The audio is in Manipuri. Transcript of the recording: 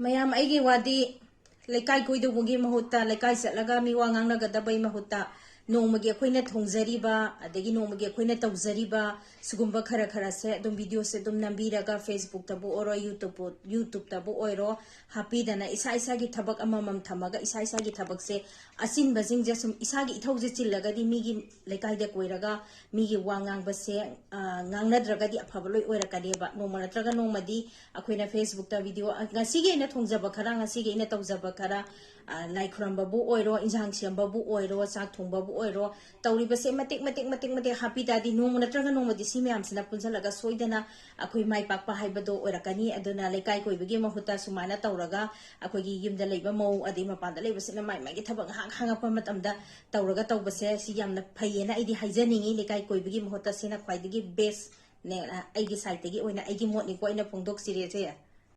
mayam aigi wadi leikai koidubungi mahuta leikai chatlaga mi wa ngangnagadabai mahuta nongmagi akoina thongzariba adagi nongmagi akoina tawzariba sugumba khara khara se dum video se dum nambiraga Facebook tabu oro YouTube tabu oiro happy dana isa isa gi thabak amamam thamaga isa isa gi thabak se asin bazing je sum isa gi ithau je chillaga di mi gi leikai de koiraga mi gi wangang ba se ngangnadraga di aphabaloi oirakani ba nongma natraga nongmadi akoina Facebook ta video ngasi gi ina thongjaba khara ngasi gi ina tawjaba khara lai khuramba bu oiro injang siamba bu oiro sak thongba bu oiro tawriba se matik happy dadi nong natraga nongmadi simyam sina punjalaga soidana akoi mai pakpa haibado oirakani aduna leikai koibagi mahuta sumana tawraga akoi gi yumda leiba mau adi mapanda leiba sina mai mai gi thabak hangapa matamda tawraga tawbase si yamna phayena aidi haijaningi leikai koibagi mahuta sina khwaidagi best ne aigi side gi oina aigi motni ko ina pongdok sire je